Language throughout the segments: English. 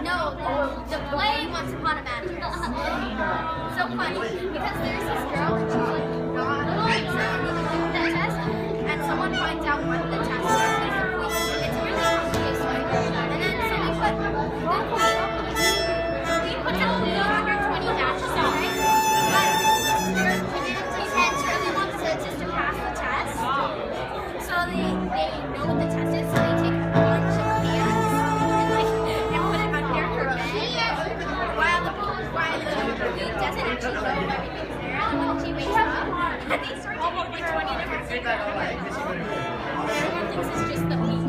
No, the play Once Upon a Madness. So funny because there's this girl and she's like not that test, and someone finds out what the test is. It's a really complicated story, and then so we put down 320 matches, right? But these heads really want to just to pass the test, so they know what the test is, so they take a bunch of cans and put it under her bed while the queen doesn't actually know everything's there. And when she wakes up, they start taking like 20 different things. Everyone thinks it's just the queen.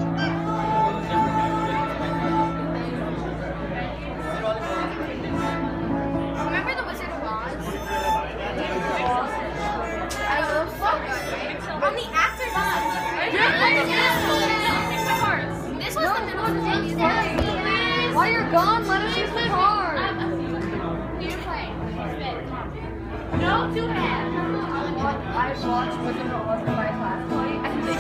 Remember the Wizard of Oz? I was so good, right? On the actor's side, this was the middle of the day. While you're gone, let us use the card. You play. No, two hands. I watched Wizard of Oz in my class play. I think we're so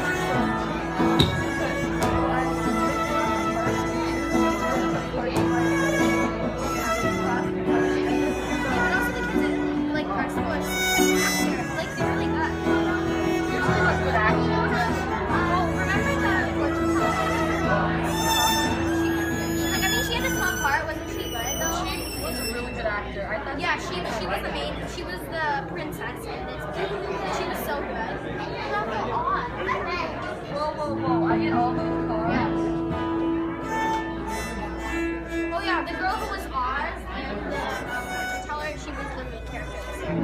yeah, she was the main, she was the princess in this movie. She was so good. Whoa, I get all those cards. Yeah. Oh yeah, the girl who was Oz and the fortune teller, she was the main character of the series.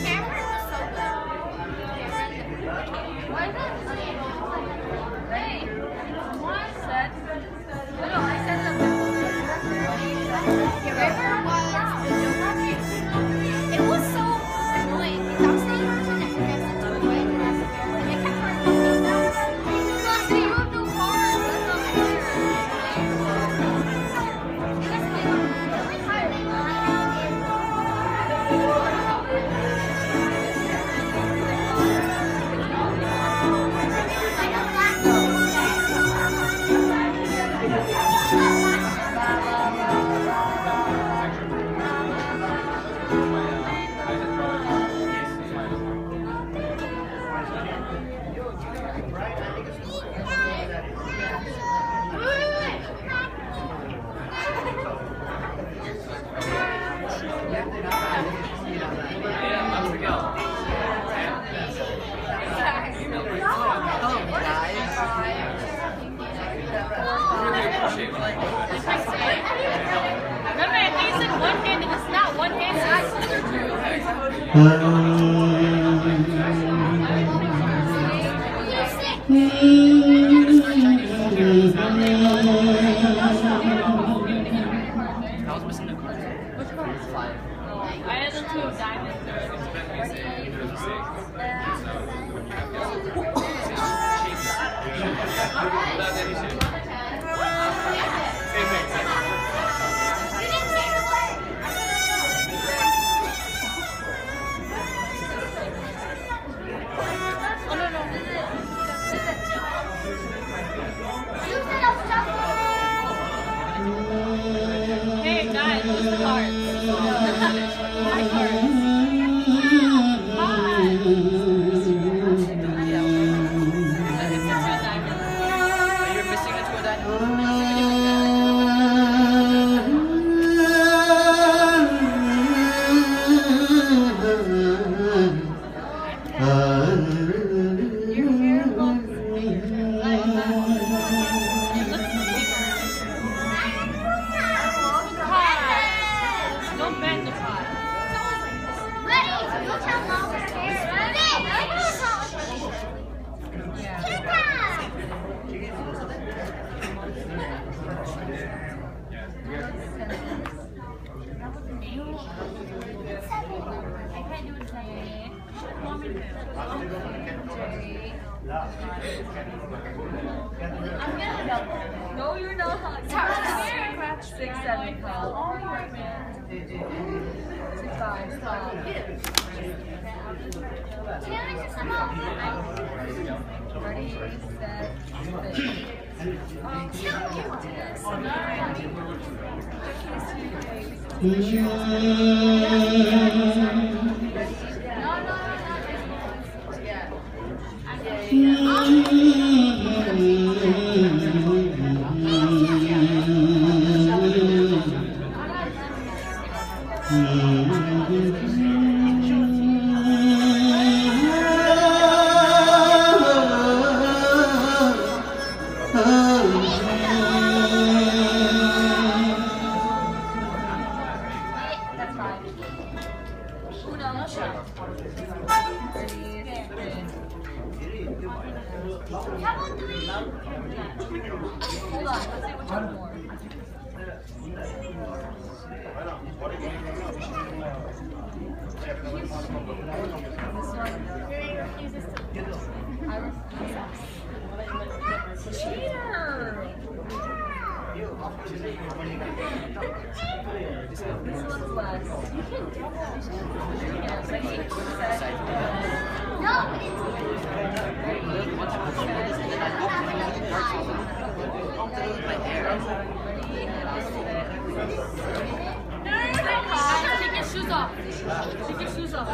Cameron was so good. Why is that? Hey, what said? No, I said that. It was so annoying. I was saying I was going to progress into a way and I kept trying to plus you have no cards. That's not fair. Remember, I think it's one-handed. It's not one-handed. I was missing the card. Which card? 5. I had the 2 of diamonds. Hey guys, what's the card? My card. You're missing a 2 of diamonds. Don't bend the pot. I'm gonna double. No, you're not. Scratch 6, 7 call. 6, 5, stop. Ready, set, That's fine. Uno, no shot. Ready, How about three? hold on, let's see which one more. This one. I refuse. Cheater! This one's less. Yeah, ready, set, No, take your shoes off. Take your shoes off.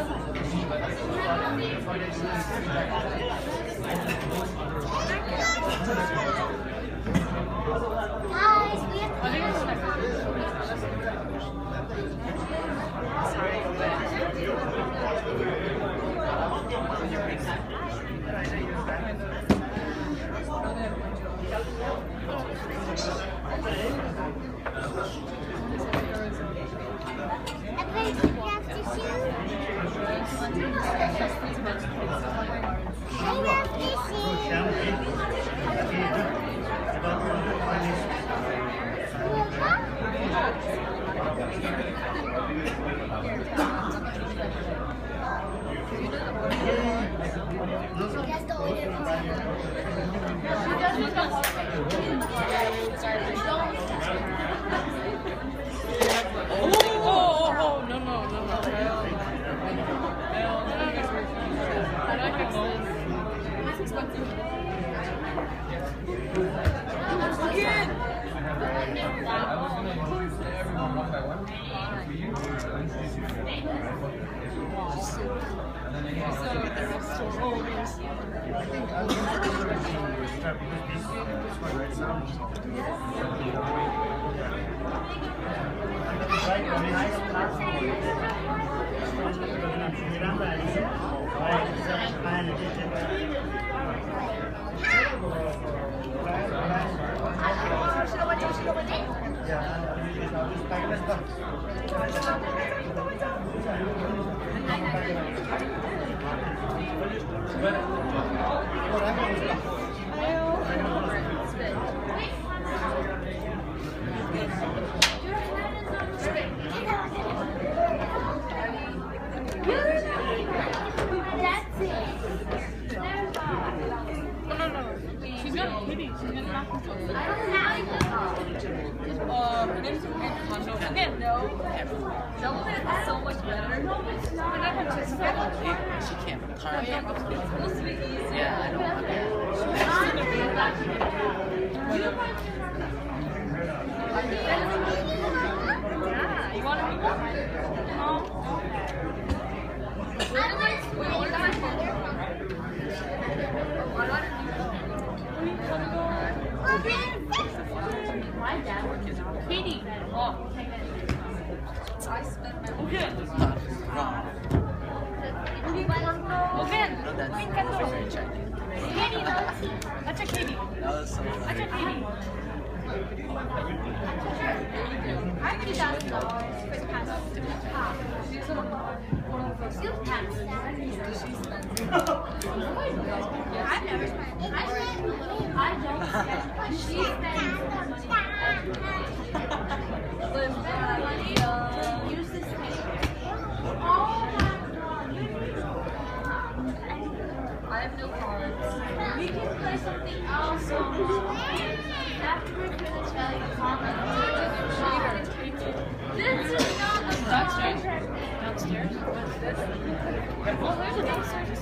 guys, we have Again, no. Double it is so much better. But I have just She can't. it's supposed to be easy. Yeah, I know. Yeah, you want to be Katie. Oh. I spent my okay. Again. No, that's very check. Katie, that's a Katie. That was so That's funny. a Katie. I have $2,000 for the past She's I've never spent. I don't spend. She spends money. Use this thing. Oh my god. I have no cards. We can play something else. After we're gonna tell you comment. This is not the downstairs. Downstairs? What's this? Oh, there's a downstairs.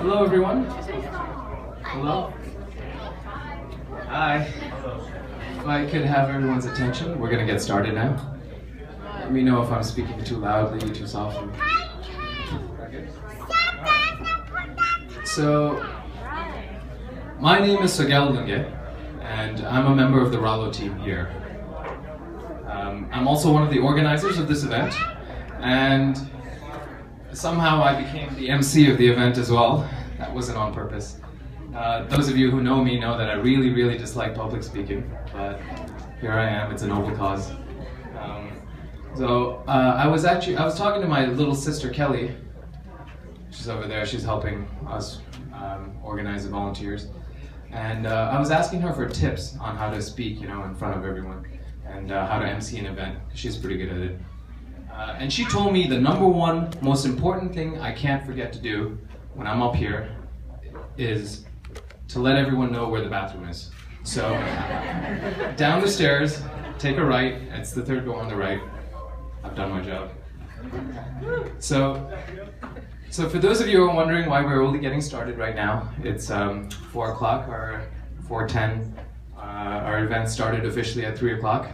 Hello, everyone. Hello. Hi. If I could have everyone's attention, we're going to get started now. Let me know if I'm speaking too loudly, too softly. So, my name is Sogyel, and I'm a member of the Rallo team here. I'm also one of the organizers of this event, and somehow I became the MC of the event as well. That wasn't on purpose. Those of you who know me know that I really, really dislike public speaking, but here I am, it's a noble cause. I was talking to my little sister Kelly. She's over there, she's helping us organize the volunteers. And I was asking her for tips on how to speak, in front of everyone, and how to MC an event, because she's pretty good at it. And she told me the number one most important thing I can't forget to do when I'm up here is to let everyone know where the bathroom is. So, down the stairs, take a right, it's the third door on the right. I've done my job. So for those of you who are wondering why we're only getting started right now, it's 4 o'clock or 4:10. Our event started officially at 3 o'clock.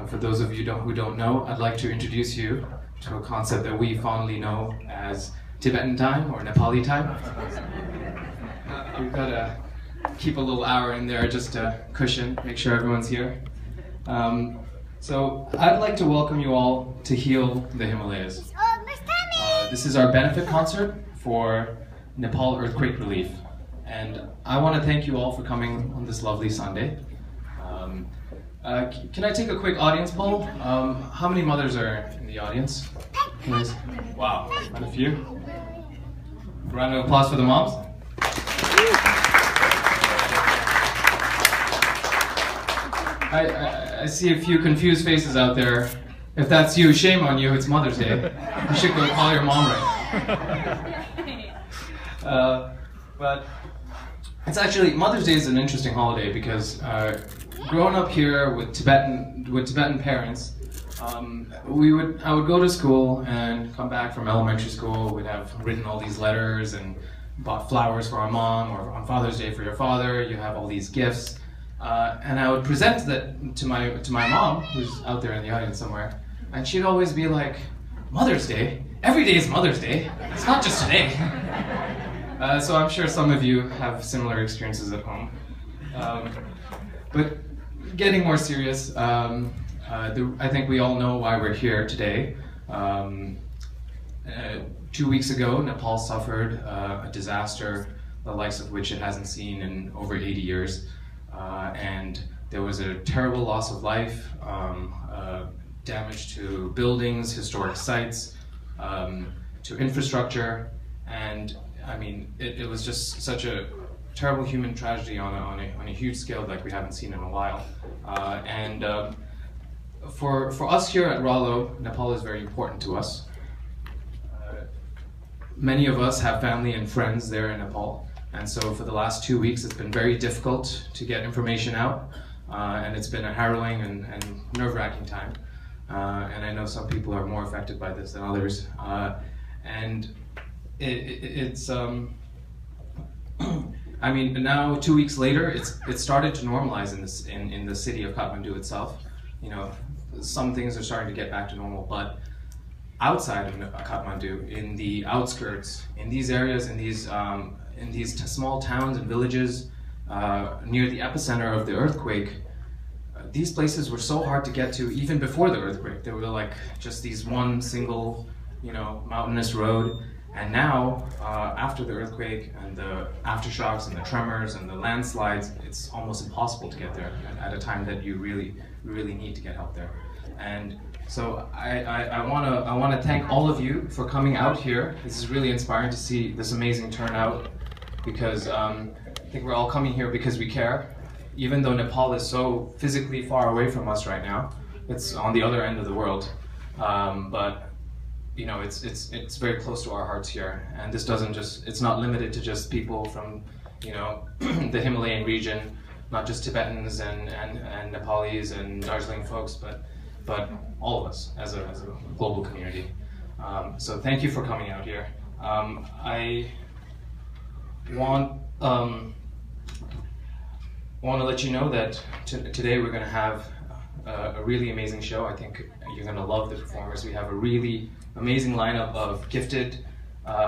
For those of you who don't know, I'd like to introduce you to a concept that we fondly know as Tibetan time or Nepali time. We've got to keep a little hour in there just to cushion, make sure everyone's here. So I'd like to welcome you all to Heal the Himalayas. This is our benefit concert for Nepal earthquake relief. And I want to thank you all for coming on this lovely Sunday. Can I take a quick audience poll? How many mothers are in the audience? Please. Wow, quite a few. Round of applause for the moms. I see a few confused faces out there. If that's you, shame on you, it's Mother's Day. You should go call your mom right now. But it's actually, Mother's Day is an interesting holiday because growing up here with Tibetan parents, I would go to school and come back from elementary school. We'd have written all these letters and bought flowers for our mom, or on Father's Day for your father. You have all these gifts, and I would present that to my mom, who's out there in the audience somewhere, and she'd always be like, "Mother's Day? Every day is Mother's Day. It's not just today." So I'm sure some of you have similar experiences at home. But getting more serious, I think we all know why we're here today. 2 weeks ago, Nepal suffered a disaster, the likes of which it hasn't seen in over 80 years. And there was a terrible loss of life, damage to buildings, historic sites, to infrastructure, and I mean, it was just such a terrible human tragedy on a huge scale like we haven't seen in a while. For us here at Rallo, Nepal is very important to us. Many of us have family and friends there in Nepal, and so for the last 2 weeks it's been very difficult to get information out, and it's been a harrowing and nerve-wracking time. And I know some people are more affected by this than others. And it's I mean, now 2 weeks later, it started to normalize in the city of Kathmandu itself. You know, some things are starting to get back to normal, but outside of Kathmandu, in the outskirts, in these areas, in these small towns and villages near the epicenter of the earthquake, these places were so hard to get to even before the earthquake. They were like just these one single, mountainous road. And now, after the earthquake and the aftershocks and the tremors and the landslides, it's almost impossible to get there at a time that you really, really need to get help there. And so I want to thank all of you for coming out here. This is really inspiring to see this amazing turnout, because I think we're all coming here because we care. Even though Nepal is so physically far away from us right now, it's on the other end of the world. But you know, it's very close to our hearts here, and this doesn't just, it's not limited to just people from, you know, the Himalayan region, not just Tibetans and Nepalese and Darjeeling folks, but all of us as a global community. So thank you for coming out here. I want to let you know that today we're going to have a really amazing show. I think you're going to love the performers. We have a really amazing lineup of gifted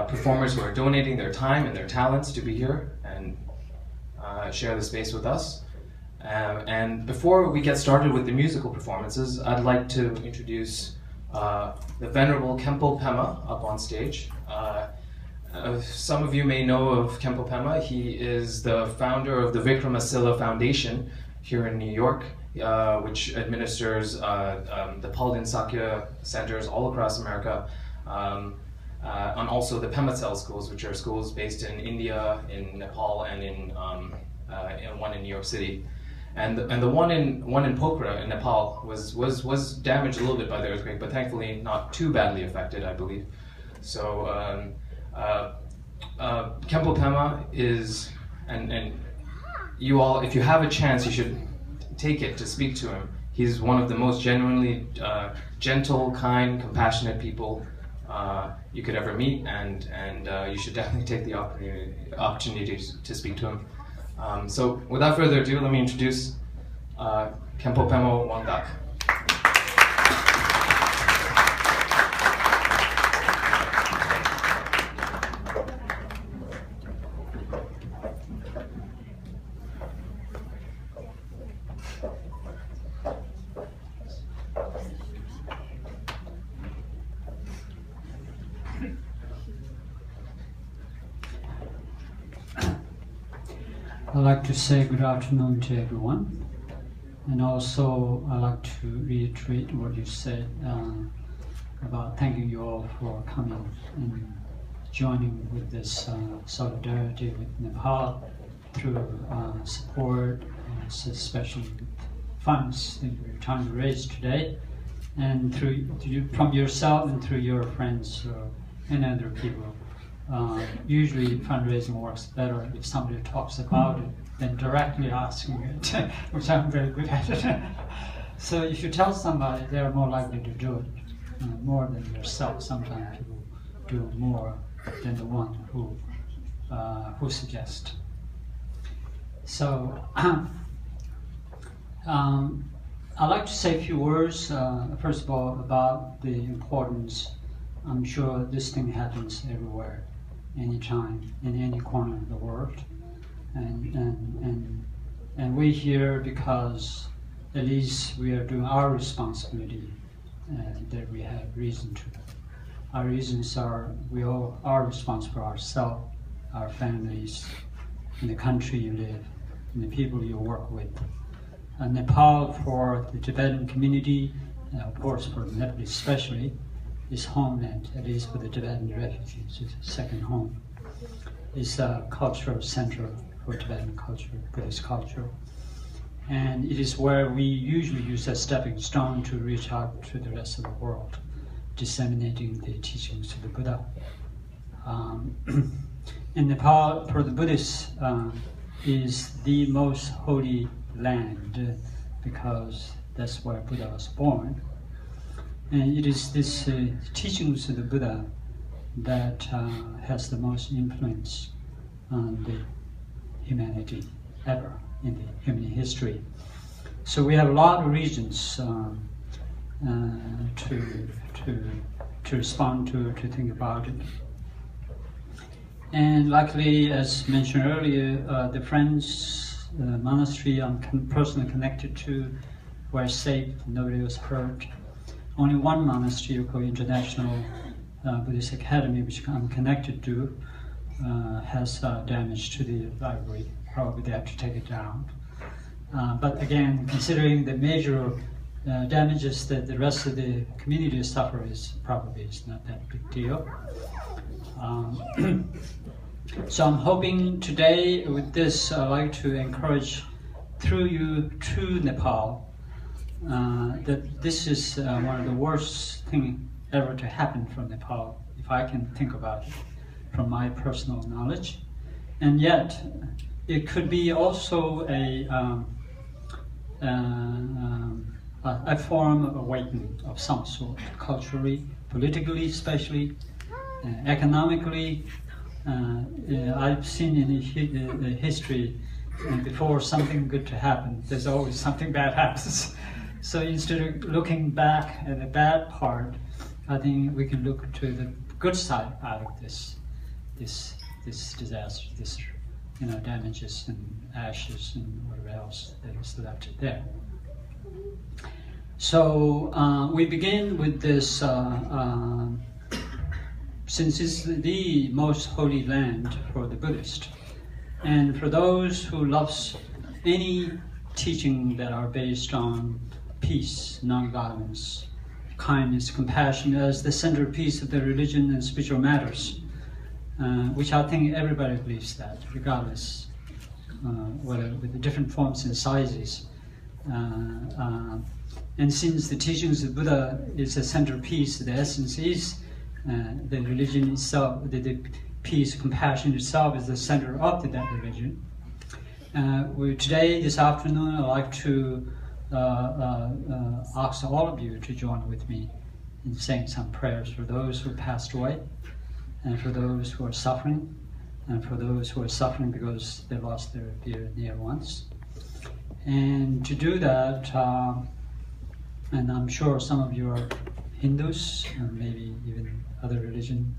performers who are donating their time and their talents to be here and share the space with us. And before we get started with the musical performances, I'd like to introduce the Venerable Khenpo Pema up on stage. Some of you may know of Khenpo Pema. He is the founder of the Vikramasila Foundation here in New York, which administers the Palden Sakya centers all across America, and also the Pema schools, which are schools based in India, in Nepal, and in one in New York City. And the one in Pokhara in Nepal was damaged a little bit by the earthquake, but thankfully not too badly affected, I believe. So Khenpo Pema is, and you all, if you have a chance, you should take it to speak to him. He's one of the most genuinely gentle, kind, compassionate people you could ever meet, and you should definitely take the opportunity to speak to him. So without further ado, let me introduce Khenpo Pema Wangdak. I'd like to say good afternoon to everyone, and also I'd like to reiterate what you said about thanking you all for coming and joining with this solidarity with Nepal through support, especially funds that we're trying to raise today, and from yourself and through your friends and other people. Usually fundraising works better if somebody talks about it than directly asking it, which I'm very good at it. So if you tell somebody, they're more likely to do it, more than yourself. Sometimes people do more than the one who suggests. So I'd like to say a few words, first of all, about the importance. I'm sure this thing happens everywhere, anytime, in any corner of the world. And we're here because at least we are doing our responsibility that we have reason to. Our reasons are we all are responsible for ourselves, our families, in the country you live, and the people you work with. Nepal, for the Tibetan community, of course for the Nepalese especially, is homeland, at least for the Tibetan refugees. It's a second home. It's a cultural center for Tibetan culture, Buddhist culture. And it is where we usually use as stepping stone to reach out to the rest of the world, disseminating the teachings of the Buddha. In Nepal, for the Buddhists, is the most holy land because that's where Buddha was born. And it is this teachings of the Buddha that has the most influence on the humanity ever in the human history. So we have a lot of reasons to respond to think about it. And luckily, as mentioned earlier, the Friends monastery I'm personally connected to were safe, nobody was hurt. Only one monastery called International Buddhist Academy, which I'm connected to, has damage to the library. Probably they have to take it down. But again, considering the major damages that the rest of the community suffers, probably it's not that big deal. So I'm hoping today with this, I'd like to encourage through you to Nepal that this is one of the worst thing ever to happen from Nepal, if I can think about it from my personal knowledge. And yet, it could be also a form of awakening of some sort, culturally, politically, especially, economically. I've seen in the history, before something good to happen, there's always something bad happens. So instead of looking back at the bad part, I think we can look to the good side out of this disaster, this damages and ashes and whatever else that is left there. So we begin with this, since it's the most holy land for the Buddhist, and for those who loves any teaching that are based on peace, non-violence, kindness, compassion as the centerpiece of the religion and spiritual matters, which I think everybody believes that, regardless, whether with the different forms and sizes. And since the teachings of Buddha is a centerpiece, the essence is the religion itself, the peace, compassion itself is the center of that religion. Today, this afternoon, I'd like to ask all of you to join with me in saying some prayers for those who passed away, and for those who are suffering, and for those who are suffering because they lost their dear near ones. And to do that, and I'm sure some of you are Hindus, and maybe even other religion,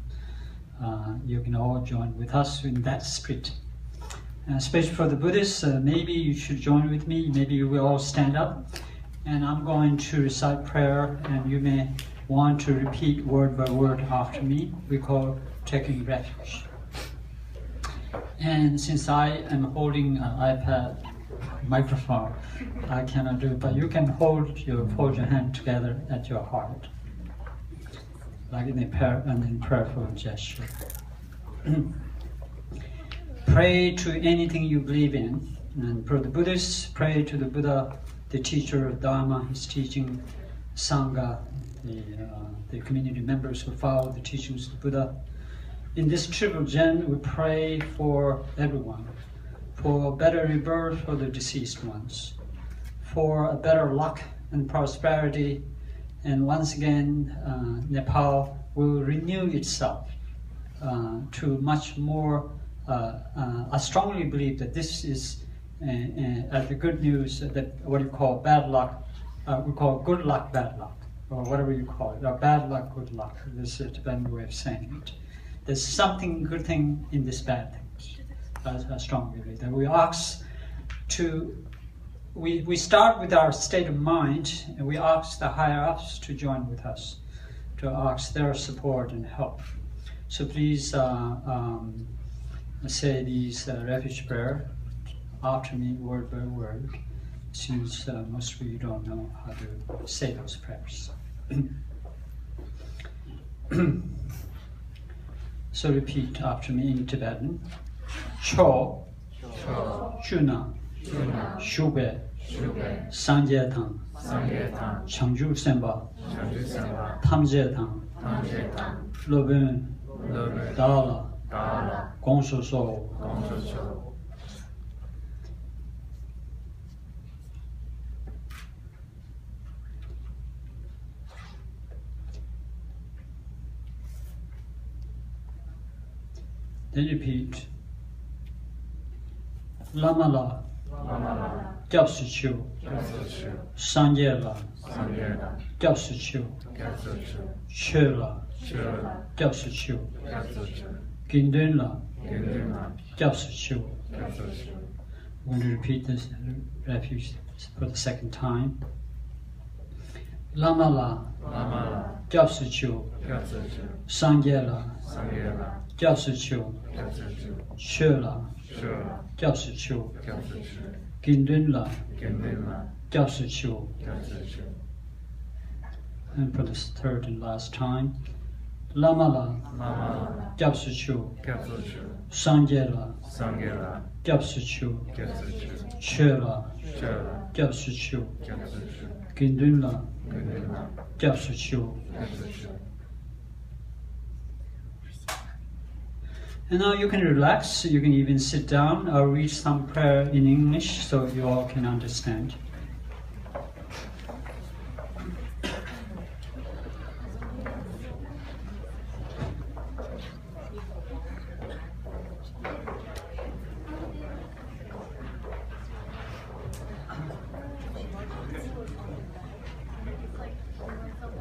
you can all join with us in that spirit. Especially for the Buddhists, maybe you should join with me, maybe you will all stand up, and I'm going to recite prayer, and you may want to repeat word by word after me. We call taking refuge. And since I am holding an iPad microphone, I cannot do it, but you can hold your hand together at your heart, like in a prayerful gesture. Pray to anything you believe in. And for the Buddhists, pray to the Buddha, the teacher of Dharma, his teaching, Sangha, the community members who follow the teachings of the Buddha. In this triple gen, we pray for everyone, for better rebirth for the deceased ones, for a better luck and prosperity, and once again, Nepal will renew itself to much more. I strongly believe that this is the good news, that what you call bad luck, we call good luck, bad luck, or whatever you call it, or bad luck, good luck. This is a different way of saying it. There's something good thing in this bad thing. I strongly believe that we ask to, we start with our state of mind, and we ask the higher ups to join with us, to ask their support and help. So please say these refuge prayer after me, word by word, since most of you don't know how to say those prayers. So repeat after me in Tibetan. Cho, Chuna, Shube, Sangye Tang, Changju Semba, Tamje Tang, Lobun, Dala, Gongso So. Then repeat. Lama La, Gyabsu Chu, Sangye La, Gyabsu Chu, Che La, Gyabsu Chu, Gindun La, Gyabsu Chu. I'm going to repeat this refuge for the second time. Lama La, Gyabsu Chu, Sangye La, Gyabsu Chu, Che La, Gyabsu Chu, Gindun La, Gyabsu Chu. And for the third and last time, Lama La, Gyabsu Chu, Sangye La, Gyabsu Chu, Che La, Gyabsu Chu, Gindun La, Gyabsu Chu. And now you can relax, you can even sit down or read some prayer in English so you all can understand.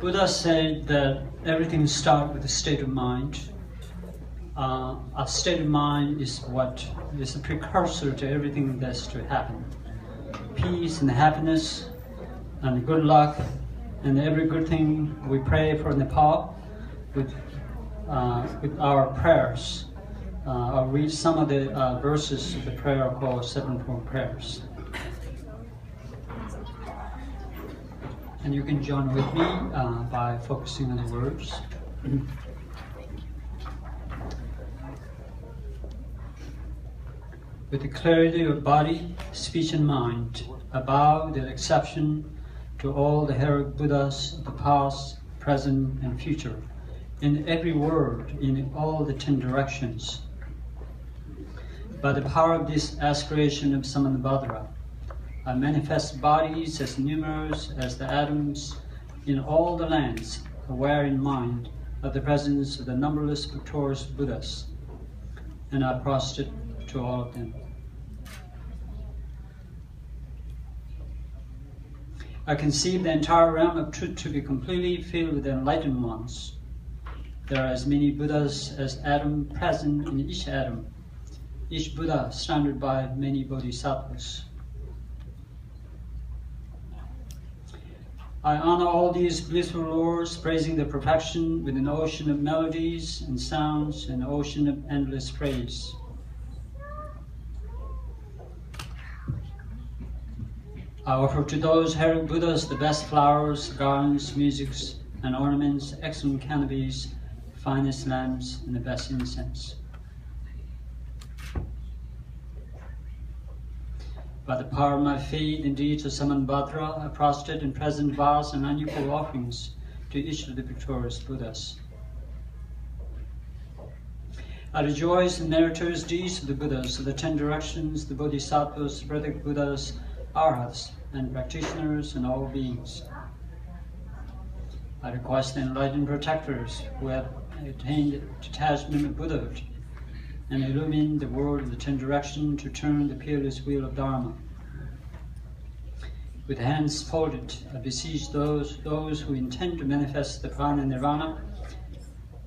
Buddha said that everything starts with a state of mind. A state of mind is what is a precursor to everything that's to happen. Peace and happiness and good luck and every good thing we pray for Nepal with our prayers. I'll read some of the verses of the prayer called Sevenfold Prayers. And you can join with me by focusing on the words. With the clarity of body, speech and mind, I bow without exception to all the heroic Buddhas of the past, present and future, in every word, in all the 10 directions. By the power of this aspiration of Samantabhadra, I manifest bodies as numerous as the atoms in all the lands, aware in mind of the presence of the numberless victorious Buddhas, and I prostrate to all of them. I conceive the entire realm of truth to be completely filled with enlightened ones. There are as many Buddhas as atoms present in each atom, each Buddha surrounded by many bodhisattvas. I honor all these blissful lords, praising their perfection with an ocean of melodies and sounds, an ocean of endless praise. I offer to those heroic Buddhas the best flowers, garlands, musics, and ornaments, excellent canopies, finest lamps, and the best incense. By the power of my faith and deeds of Samantabhadra, I prostrate and present vast and unequal offerings to each of the victorious Buddhas. I rejoice in the meritorious deeds of the Buddhas of the 10 directions, the Bodhisattvas, Pratik Buddhas, Arhats, and practitioners and all beings. I request the enlightened protectors who have attained detachment of Buddhahood and illumine the world of the 10 directions to turn the peerless wheel of Dharma. With hands folded, I beseech those who intend to manifest the prana nirvana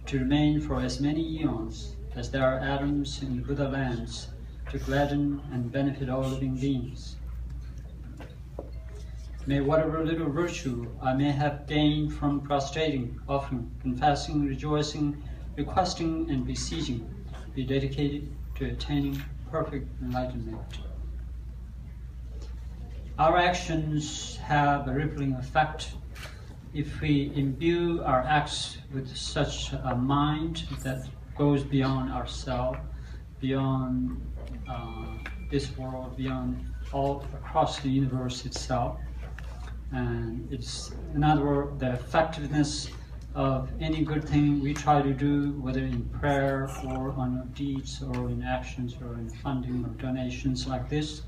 to remain for as many eons as there are atoms in the Buddha lands to gladden and benefit all living beings. May whatever little virtue I may have gained from prostrating, offering, confessing, rejoicing, requesting, and beseeching be dedicated to attaining perfect enlightenment. Our actions have a rippling effect if we imbue our acts with such a mind that goes beyond ourselves, beyond this world, beyond all across the universe itself. And it's, in other words, the effectiveness of any good thing we try to do, whether in prayer or on deeds or in actions or in funding or donations like this,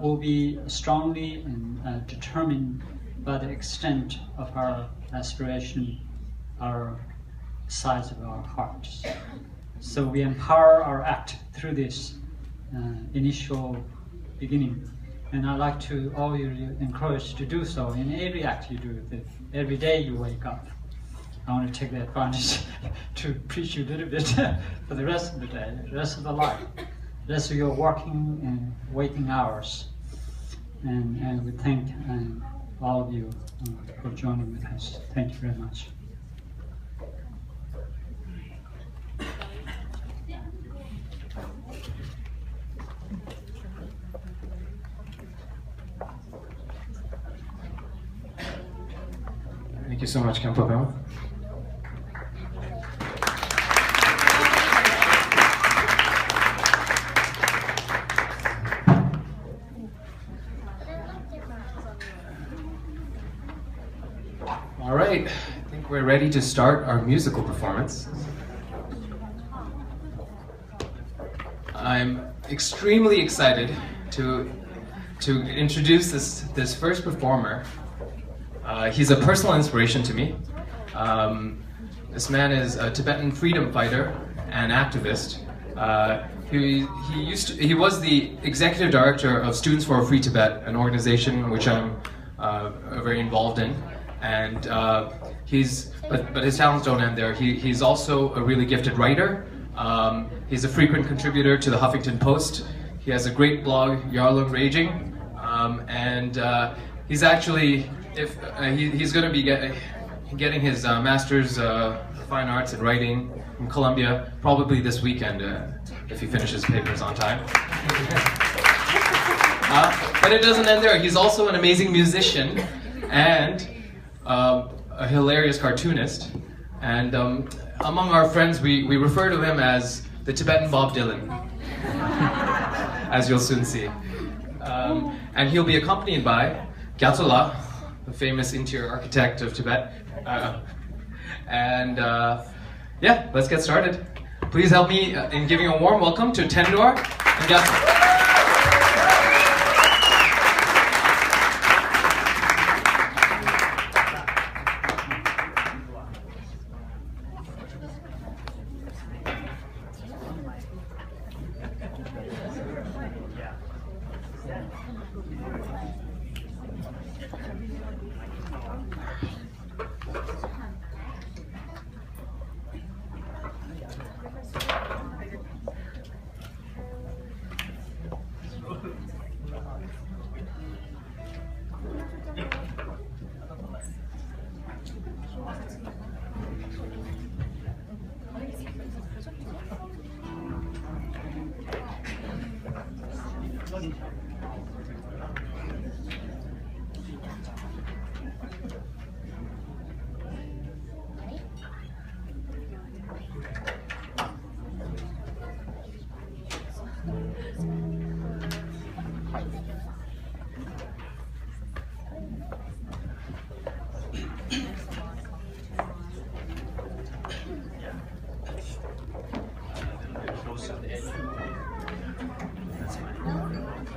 will be strongly and determined by the extent of our aspiration, our size of our hearts. So we empower our act through this initial beginning. And I'd like to all you encourage to do so in every act you do, every day you wake up. I want to take the advantage to preach you a little bit for the rest of the day, the rest of the life, the rest of your working and waking hours. And we thank all of you for joining with us. Thank you very much. Thank you so much, Khenpo Pema. All right, I think we're ready to start our musical performance. I'm extremely excited to introduce this first performer. He's a personal inspiration to me. This man is a Tibetan freedom fighter and activist. He was the executive director of Students for a Free Tibet, an organization which I'm very involved in. And but his talents don't end there. He's also a really gifted writer. He's a frequent contributor to the Huffington Post. He has a great blog, Yarlung Raging, and he's actually he's going to be getting his master's of fine arts in writing from Columbia probably this weekend if he finishes papers on time. But it doesn't end there. He's also an amazing musician and a hilarious cartoonist. And among our friends, we refer to him as the Tibetan Bob Dylan, as you'll soon see. And he'll be accompanied by Gyatso La, the famous interior architect of Tibet. Yeah, let's get started. Please help me in giving a warm welcome to Tendor and Gyatso.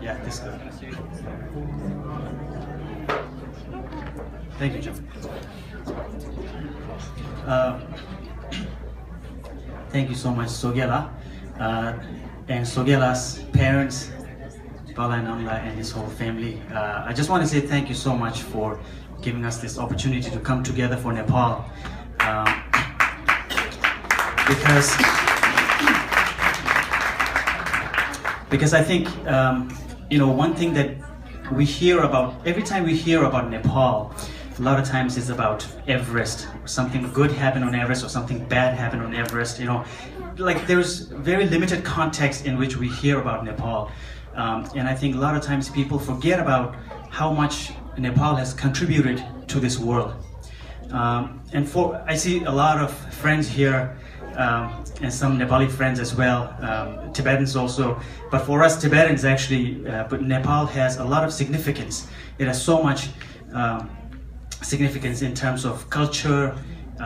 Yeah, this is good. Thank you, Jim. Thank you so much, Sogyel, and Sogyel's parents, Bala and Amla, and his whole family. I just want to say thank you so much for giving us this opportunity to come together for Nepal. Because I think, one thing that we hear about, every time we hear about Nepal, a lot of times it's about Everest, or something good happened on Everest, or something bad happened on Everest, like there's very limited context in which we hear about Nepal. And I think a lot of times people forget about how much Nepal has contributed to this world. I see a lot of friends here, and some Nepali friends as well, Tibetans also. But for us Tibetans actually, but Nepal has a lot of significance. It has so much significance in terms of culture,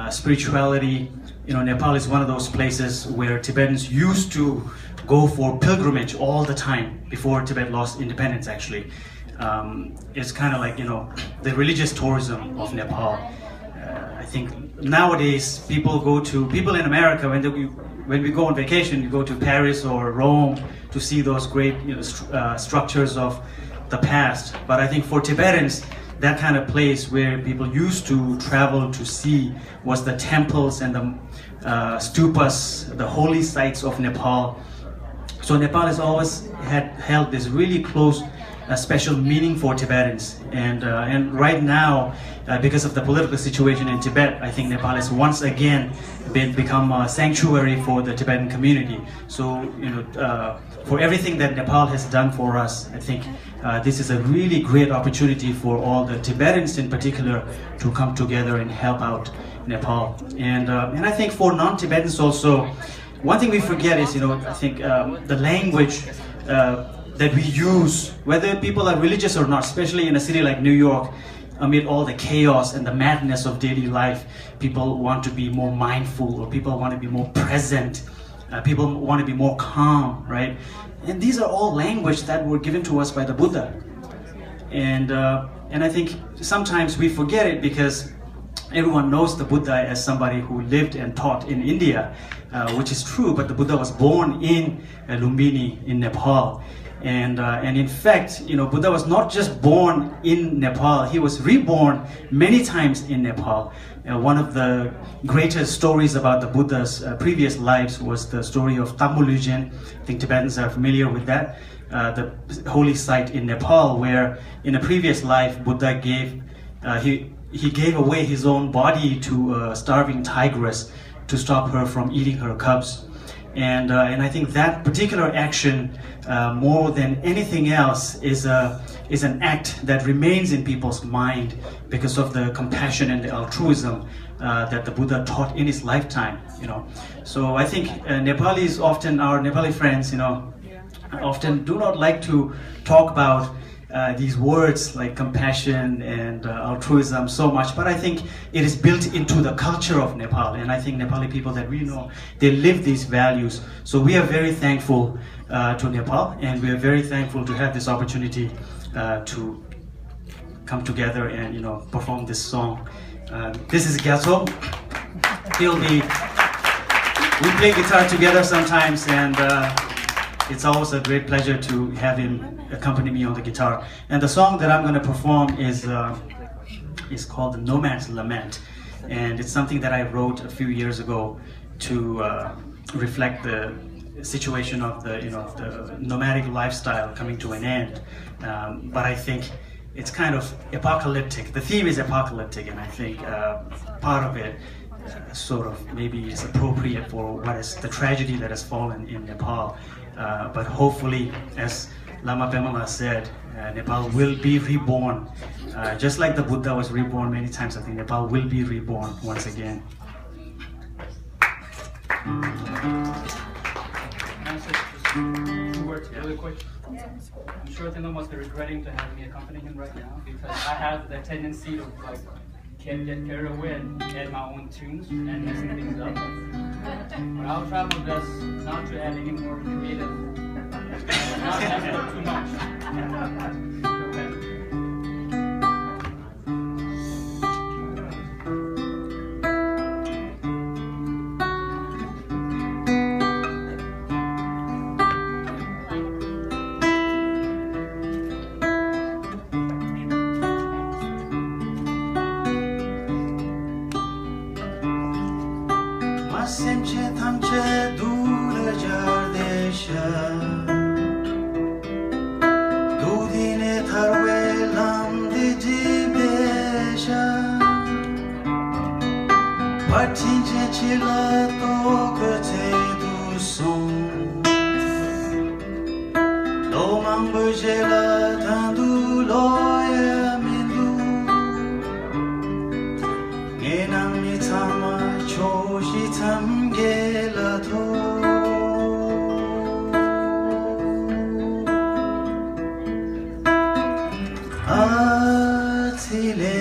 spirituality. Nepal is one of those places where Tibetans used to go for pilgrimage all the time before Tibet lost independence actually. It's kind of like, the religious tourism of Nepal. I think nowadays people in America, when we go on vacation, we go to Paris or Rome to see those great structures of the past. But I think for Tibetans, that kind of place where people used to travel to see was the temples and the stupas, the holy sites of Nepal. So Nepal has always held this really close special meaning for Tibetans, and right now, because of the political situation in Tibet, I think Nepal has once again become a sanctuary for the Tibetan community. So for everything that Nepal has done for us, I think this is a really great opportunity for all the Tibetans in particular to come together and help out Nepal. And I think for non-Tibetans also, one thing we forget is I think the language that we use, whether people are religious or not, especially in a city like New York, amid all the chaos and the madness of daily life, people want to be more mindful, or people want to be more present. People want to be more calm, right? And these are all language that were given to us by the Buddha. And I think sometimes we forget it because everyone knows the Buddha as somebody who lived and taught in India, which is true, but the Buddha was born in Lumbini in Nepal. And in fact, Buddha was not just born in Nepal, he was reborn many times in Nepal. One of the greatest stories about the Buddha's previous lives was the story of Tambulujen. I think Tibetans are familiar with that. The holy site in Nepal, where in a previous life Buddha gave he gave away his own body to a starving tigress to stop her from eating her cubs. And I think that particular action, more than anything else, is an act that remains in people's mind because of the compassion and the altruism that the Buddha taught in his lifetime. So I think Nepalis often, our Nepali friends, often do not like to talk about these words like compassion and altruism so much, but I think it is built into the culture of Nepal, and I think Nepali people that we know, they live these values. So we are very thankful to Nepal, and we are very thankful to have this opportunity to come together and perform this song. This is Gyatso. We play guitar together sometimes, and it's always a great pleasure to have him accompany me on the guitar. And the song that I'm going to perform is called The Nomad's Lament. And it's something that I wrote a few years ago to reflect the situation of the nomadic lifestyle coming to an end. But I think it's kind of apocalyptic. The theme is apocalyptic, and I think part of it sort of maybe is appropriate for what is the tragedy that has fallen in Nepal. But hopefully, as Lama Pemala said, Nepal will be reborn. Just like the Buddha was reborn many times, I think Nepal will be reborn once again. Can I say just 2 words really quick? I'm sure Tino must be regretting to have me accompany him right now because I have the tendency to get carried away and add my own tunes and messing things up. But I'll try my best not to add any more creative, not to mess it up too much. Okay. Semche thamche dur jar desha Dudine tharwe lam de jibesha Patinche chila to kate du son Lo mambujela tandu loya mindu Enam mitama choshi tamgela to Atile